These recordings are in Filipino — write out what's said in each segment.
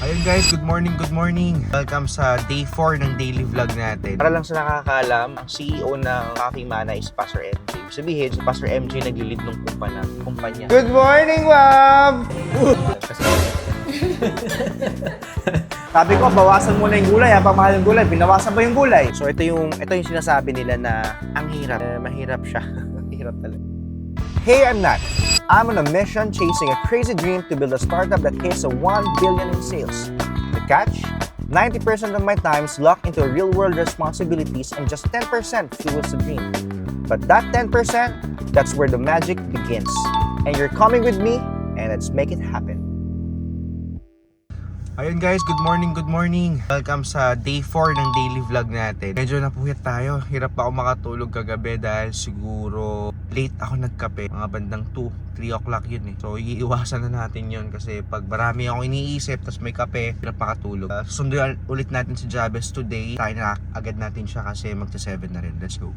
Ayun guys, good morning, good morning. Welcome sa day 4 ng daily vlog natin. Para lang sa nakakaalam, ang CEO ng Coffee Mana is Pastor MJ. Sabihin, si Pastor MJ naglilid ng kumpanya. Good morning, Wab! Sabi ko, bawasan muna yung gulay, habang mahal yung gulay, binawasan ba yung gulay? So ito yung sinasabi nila na ang hirap. Mahirap siya. Mahirap talaga. Hey, I'm Nat. I'm on a mission chasing a crazy dream to build a startup that hits a 1 billion in sales. The catch? 90% of my time is locked into real-world responsibilities and just 10% fuels the dream. But that 10%, that's where the magic begins. And you're coming with me, and let's make it happen. Ayun guys, good morning, good morning. Welcome sa day 4 ng daily vlog natin. Medyo napuhit tayo. Hirap pa ako makatulog kagabi dahil siguro late ako nagkape. Mga bandang 2, 3 o'clock yun eh. So iiwasan na natin yun kasi pag marami akong iniisip tapos may kape, hirap makatulog. Susunduin ulit natin si Jabez today. Tayo na agad natin siya kasi magsa 7 na rin. Let's go.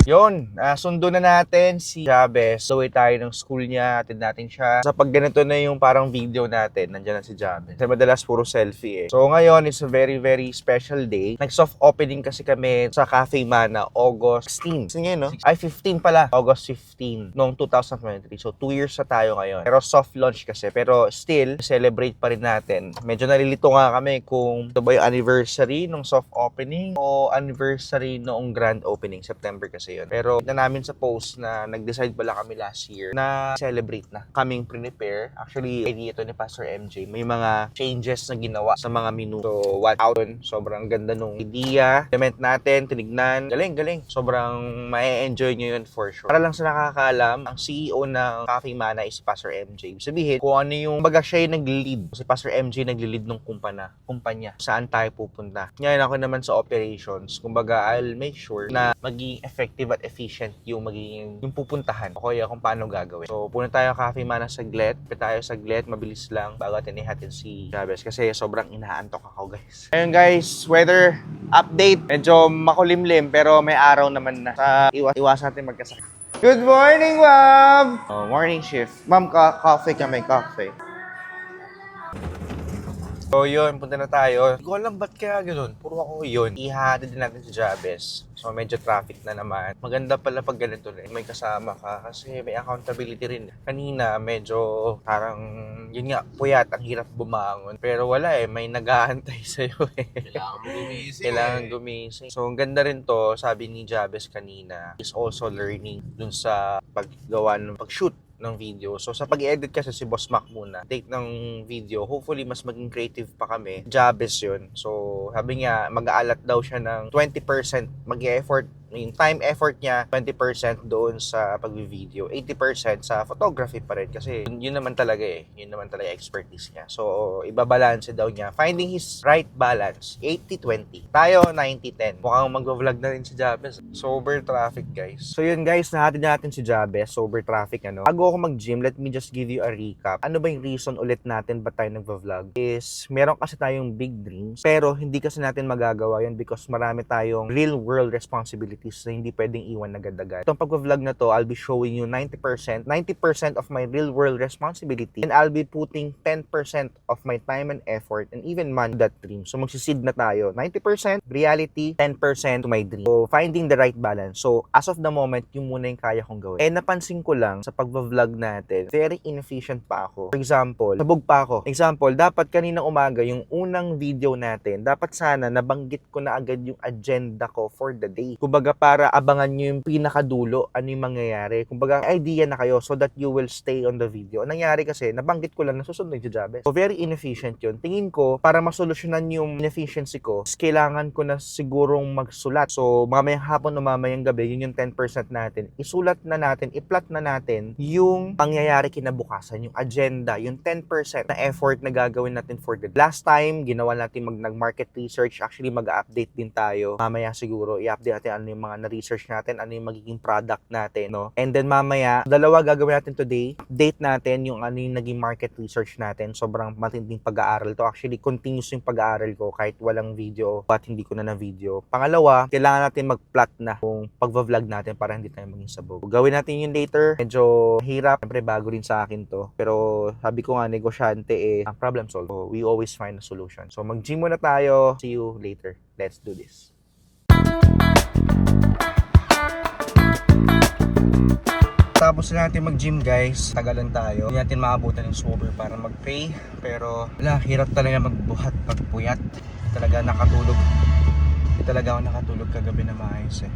Yun, sundo na natin si Jabez. Uwi tayo ng school niya, atid natin siya. Sa pag ganito na yung parang video natin, nandiyan na si Jabez. Kasi madalas puro selfie eh. So ngayon is a very, very special day. Nag-soft opening kasi kami sa Cafe Mana, August 16. Kasi ngayon, no? Ay, 15 pala. August 15 noong 2023. So 2 years na tayo ngayon. Pero soft launch kasi. Pero still, celebrate pa rin natin. Medyo nalilito nga kami kung ito ba yung anniversary ng soft opening o anniversary noong grand opening. September kasi yun. Pero na namin sa post na nag-decide pala kami last year na celebrate na. Kaming prepare. Actually, idea ito ni Pastor MJ. May mga changes na ginawa sa mga menu. So, what out dun? Sobrang ganda nung idea. Implement natin, tinignan. Galing. Sobrang ma-enjoy nyo yun for sure. Para lang sa nakakaalam, ang CEO ng Coffee Mana is Pastor MJ. Sabihin, kung ano yung baga siya yung nag-lead. Si Pastor MJ nag-lead ng kumpanya. Saan tayo pupunta? Ngayon ako naman sa operations. Kumbaga, I'll make sure na maging effective at efficient yung magiging yung pupuntahan o kaya kung paano gagawin. So, punta tayo Cafe Mana saglit. Mabilis lang bago atin ihatid si Jabez kasi sobrang inaantok ako guys. Ayun guys, weather update. Medyo makulimlim pero may araw naman na. Sa iwasan natin magkasakit. Good morning, Wab! Oh, morning shift. Ma'am, coffee kami, coffee. So yun, punta na tayo. Hindi ko alam ba't kaya gano'n. Puro ako yun. Ihahatid din natin si Jabez. So medyo traffic na naman. Maganda pala pag ganito rin. May kasama ka kasi may accountability rin. Kanina medyo parang yun nga, puyat. Ang hirap bumangon. Pero wala eh, may nag-aantay sa'yo eh. Kailangan gumising. So ang ganda rin to, sabi ni Jabez kanina, is also learning dun sa paggawa ng pag-shoot ng video. So, sa pag-edit kasi si Boss Mac muna. Take ng video. Hopefully, mas maging creative pa kami. Jabez yun. So, sabi niya, mag-aalat daw siya ng 20%. Mag-effort. Yung time effort niya, 20% doon sa pag-video. 80% sa photography pa rin. Kasi yun naman talaga eh. Yun naman talaga expertise niya. So, ibabalance daw niya. Finding his right balance. 80-20. Tayo, 90-10. Mukhang mag-vlog na rin si Jabez. Sober traffic, guys. So, yun guys. Nahatid natin si Jabez. Sober traffic, ano. Bago ako mag-gym, let me just give you a recap. Ano ba yung reason ulit natin ba tayo nag-vlog? Is, meron kasi tayong big dreams. Pero, hindi kasi natin magagawa yun because marami tayong real-world responsibilities na hindi pwedeng iwan agad-agad. Itong pag-vlog na to, I'll be showing you 90% of my real-world responsibility and I'll be putting 10% of my time and effort and even money to that dream. So, magsisid na tayo. 90% reality, 10% to my dream. So, finding the right balance. So, as of the moment, yung muna yung kaya kong gawin. Napansin ko lang sa pag-vlog natin, very inefficient pa ako. For example, sabog pa ako. Example, dapat kaninang umaga, yung unang video natin, dapat sana nabanggit ko na agad yung agenda ko for the day. Kumbaga, para abangan nyo yung pinakadulo, ano yung mangyayari. Kumbaga, idea na kayo so that you will stay on the video. Ang nangyari kasi, nabanggit ko lang na susunod yung Jabez. So, very inefficient yun. Tingin ko, para masolusyonan yung inefficiency ko, kailangan ko na sigurong magsulat. So, mamayang hapon o mamayang gabi, yun yung 10% natin. Isulat na natin, i-plot na natin yung pangyayari kinabukasan, yung agenda, yung 10% na effort na gagawin natin for the last time, ginawa natin nag-market research. Actually, mag-update din tayo. Mamaya siguro, i-update natin ano yung mga na-research natin, ano yung magiging product natin, no? And then mamaya, dalawa gagawin natin today. Update natin yung ano yung naging market research natin. Sobrang matinding pag-aaral to. Actually, continuous yung pag-aaral ko kahit walang video at hindi ko na video. Pangalawa, kailangan natin mag-plot na kung pag-vlog natin para hindi tayo maging sabog. Gawin natin yun later. Medyo hirap. Siyempre, bago rin sa akin to. Pero sabi ko nga, negosyante ang problem solve. So, we always find a solution. So, mag-gym muna tayo. See you later. Let's do this. Tapos na natin mag-gym guys, tagalan tayo. Hindi natin maabutan yung sober para mag-pray. Pero wala, hirap talaga magbuhat pagpuyat. Talaga nakatulog. Hindi talaga ako nakatulog kagabi na maayos eh.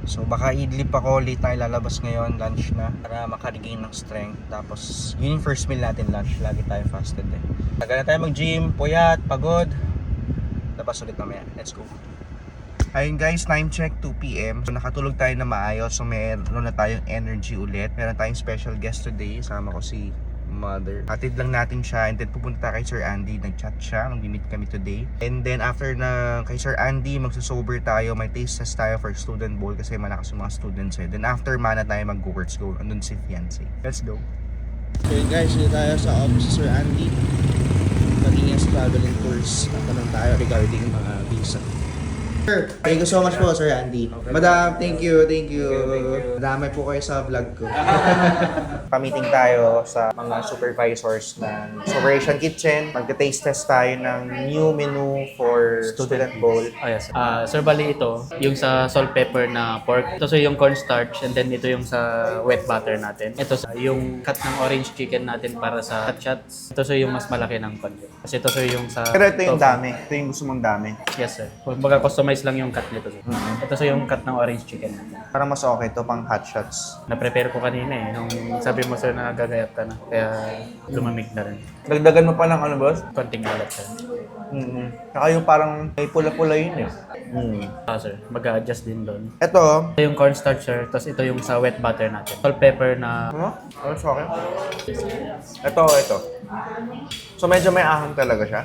So baka idlip ako, late tayo lalabas ngayon, lunch na. Para makaregain ng strength. Tapos yun yung first meal natin, lunch. Lagi tayo fasted eh. Tagalan tayo mag-gym, puyat, pagod. Labas ulit mamaya. Let's go. Ayun guys, time check 2 PM. So nakatulog tayo na maayos. So meron na tayong energy ulit. Meron tayong special guest today. Sama ko si mother. Hatid lang natin siya and then pupunta kay Sir Andy. Nag-chat siya. Mag-meet kami today. And then after na kay Sir Andy, magsusober tayo. May taste test tayo for student bowl kasi malakas yung mga students eh. Then after mana tayo mag-works go. Andun si fiancé. Let's go. So yun guys, dito tayo sa office si Sir Andy. Naging traveling tours. Natanong tayo regarding mga visa. Sir, thank you so much po, Sir Andy. Madam, thank you. Madamay po kayo sa vlog ko. Pamiting tayo sa mga supervisors ng Operation Kitchen. Magka-taste test tayo ng new menu for student bowl. Oh yes. Sir, bali ito, yung sa salt pepper na pork. Ito yung cornstarch and then ito yung sa wet butter natin. Ito yung cut ng orange chicken natin para sa hot shots. Ito yung mas malaki ng konti. Kasi ito yung sa... Pero ito yung tofu. dami. Ito yung gusto mong dami. Yes sir. Kumbaga customize lang yung cut nito sir. Ito yung cut ng orange chicken natin. Para mas okay ito pang hot shots. Na-prepare ko kanina eh. Nung sabi mo sir na gagayat ka na. Kaya lumamig na rin. Dagdagan mo pa ng ano boss? Konting alat sir. Saka yung parang may pula-pula yun eh. Sir. Mag-a-adjust din doon. Ito. Ito yung cornstarch sir. Tapos ito yung sa wet butter natin. Salt pepper na... Ano? Ano sa akin? Ito. So medyo may ahang talaga siya.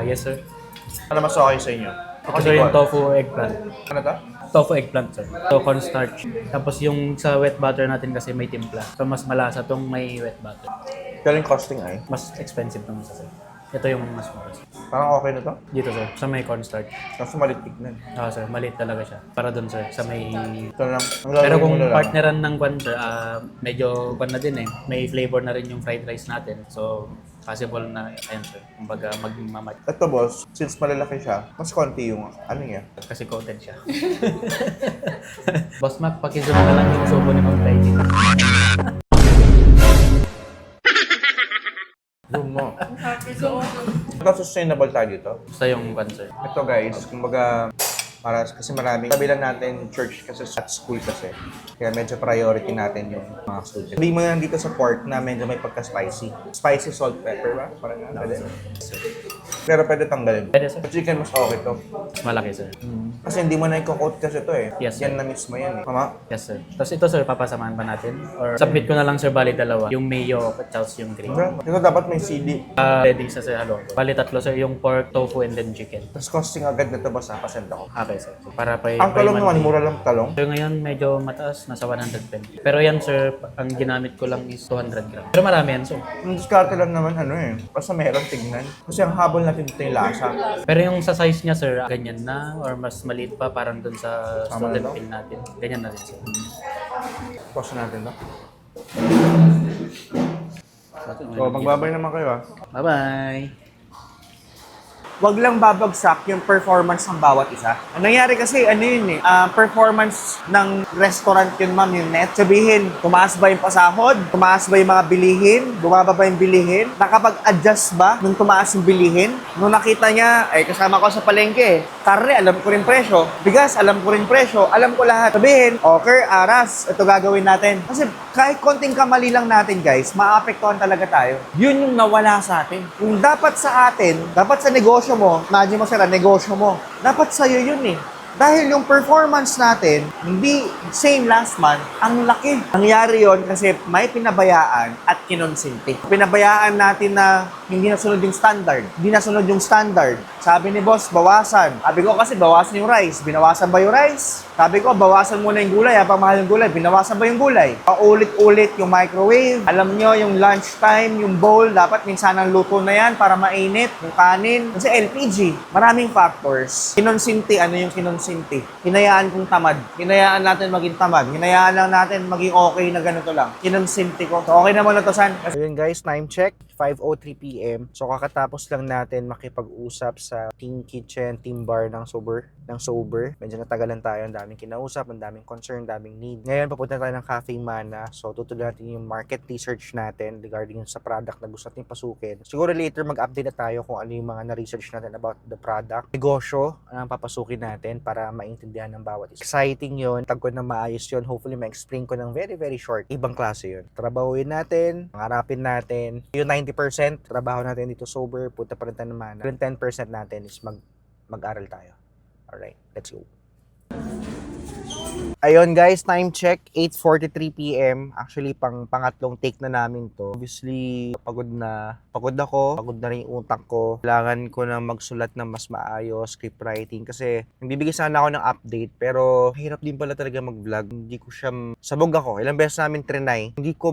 Yes sir. Ano mas okay sa inyo? Ito sir yung tofu eggplant. Ano to? Tofu eggplant sir. Ito cornstarch. Tapos yung sa wet butter natin kasi may timpla. So mas malasa tong may wet butter. Galing costing ay. Mas expensive naman sa sir. Ito yung mas mahal. Parang okay na to. Dito sir, sa may cornstarch. Kaso malitik na. Sir, maliit talaga siya. Para doon sir, sa may... Ito lang. Pero kung partneran ng kwan sir, medyo kwan na din eh. May flavor na rin yung fried rice natin. So, possible na, ayun sir, kumbaga magmamatch. Ito boss, since malalaki siya, mas konti yung ano niya. Kasi coated siya. Boss Mac, pakizoom na lang yung subo ni Ma'am Friday. Zoom mo. Ito sustainable tayo dito. Basta yung kwan sir. Ito guys, kumbaga para kasi maraming kabilang natin church kasi at school kasi. Kaya medyo priority natin yung mga students. Hindi mo yan dito sa pork na medyo may pagka-spicy. Spicy salt pepper ba? Parang nga, pwede. Pero pwede tanggalin. Pwede sir. Sa chicken mas okay to. Mas malaki sir. Kasi hindi mo na i-coat kasi to eh. Yes, sir. Yan na mismo yan eh. Tama? Yes sir. Tapos ito sir, papasamahan pa natin? Or submit ko na lang sir, bali dalawa. Yung mayo at tapos yung green. Ito dapat may CD. Ready sa sir, halo. Bali tatlo sir, yung pork, tofu, and then chicken. Tapos costing agad na to boss, pasend ako. Okay sir. So, para pa Ang talong naman, mura lang talong. So ngayon medyo mataas, nasa 120. Pero yan sir, ang ginamit ko lang is 200 grams. Pero marami yan sir. Ang diskarte lang naman ano eh. Basta meron tignan. Kasi ang habol natin dito yung lasa. Pero yung sa size niya sir, ganyan na or mas maliit pa parang dun sa Tama student na. meal natin. Ganyan na rin sir. Pause natin to. So, magbabay naman kayo ah. Bye-bye! Wag lang babagsak yung performance ng bawat isa. Ang nangyari kasi, ano yun eh, performance ng restaurant yun ma'am, yung net. Sabihin, tumaas ba yung pasahod? Tumaas ba yung mga bilihin? Bumaba ba yung bilihin? Nakapag-adjust ba nung tumaas yung bilihin? Nung nakita niya, kasama ko sa palengke, karne, alam ko rin presyo. Bigas, alam ko rin presyo. Alam ko lahat. Sabihin, okay, aras, ito gagawin natin. Kasi kahit konting kamali lang natin guys, maapektuhan talaga tayo. Yun yung nawala sa atin. Kung dapat sa atin, dapat sa negosyo mo, imagine mo sila, negosyo mo, dapat sa'yo yun eh. Dahil yung performance natin, hindi same last month, ang laki. Nangyari yon kasi may pinabayaan at kinonsinti. Pinabayaan natin na hindi nasunod yung standard. Hindi nasunod yung standard. Sabi ni boss, bawasan. Sabi ko kasi bawasan yung rice. Binawasan ba yung rice? Sabi ko, bawasan muna yung gulay. Habang mahal yung gulay, binawasan ba yung gulay? Paulit-ulit yung microwave. Alam nyo, yung lunchtime, yung bowl, dapat minsan ang luto na yan para mainit. Yung kanin. Kasi LPG, maraming factors. Kinonsinti, ano yung kinonsinti? Hinayaan kong tamad. Hinayaan natin maging tamad. Hinayaan lang natin maging okay na ganito lang. Kinonsinti ko. So, okay naman na to, San. So yun guys, time check, 5:03 PM. So kakatapos lang natin makipag-usap sa Team Kitchen, Team Bar ng Sober. Medyo natagalan tayo, ang daming kinausap, ang daming concern, ang daming need. Ngayon papunta tayo ng Cafe Mana. So tutuloy natin yung market research natin regarding sa product na gusto natin pasukin. Siguro later mag-update na tayo kung ano yung mga na-research natin about the product. Negosyo, anong papasukin natin para maintindihan ng bawat isa. Exciting yun, tag ko na maayos yun. Hopefully ma-explain ko ng very very short. Ibang klase yun. Trabahuin natin, pangarapin natin. Yung 90% trabaho natin dito sober, punta pa rin tayo ng Mana. Yung 10% natin is mag-aral tayo. Alright, let's go. Ayun guys, time check, 8:43 PM. Actually, pangatlong take na namin to. Obviously, pagod ako, pagod na rin yung utak ko. Kailangan ko na magsulat ng mas maayos, script writing. Kasi, nagbibigay sana ako ng update, pero hirap din pala talaga mag-vlog. Hindi ko siya, sabog ako. Ilang beses namin trinay. Hindi ko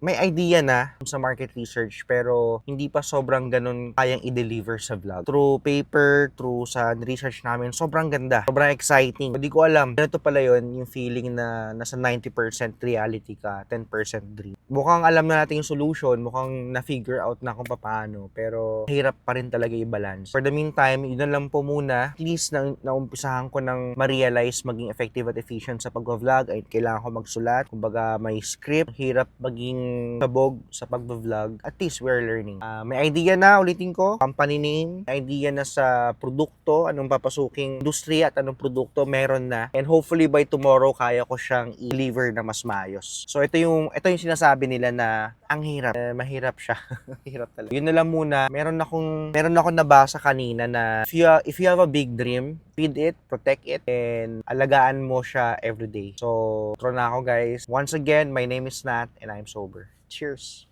may idea na sa market research, pero hindi pa sobrang ganun kayang i-deliver sa vlog. Through paper, through sa research namin, sobrang ganda. Sobrang exciting. Hindi ko alam. Ganito pala yun, yung feeling na nasa 90% reality ka, 10% dream. Mukhang alam na natin yung solution, mukhang na-figure out na kung paano, pero hirap pa rin talaga i-balance. For the meantime, yun na lang po muna. At least naumpisahan ko ng ma-realize maging effective at efficient sa pag-vlog. Ay, kailangan ko magsulat. Kumbaga, may script. Hirap maging sabog sa pag-vlog. At least, we're learning. May idea na, ulitin ko, company name, may idea na sa produkto, anong papasuking industriya at anong produkto, meron na. And hopefully, by tomorrow, kaya ko siyang i-deliver na mas maayos. So, ito yung sinasabi nila na ang hirap. Mahirap siya. Mahirap talaga. Yun na lang muna. Meron akong nabasa kanina na if you have a big dream, feed it, protect it, and alagaan mo siya everyday. So, tro na ako guys. Once again, my name is Nat and I'm sober. Cheers!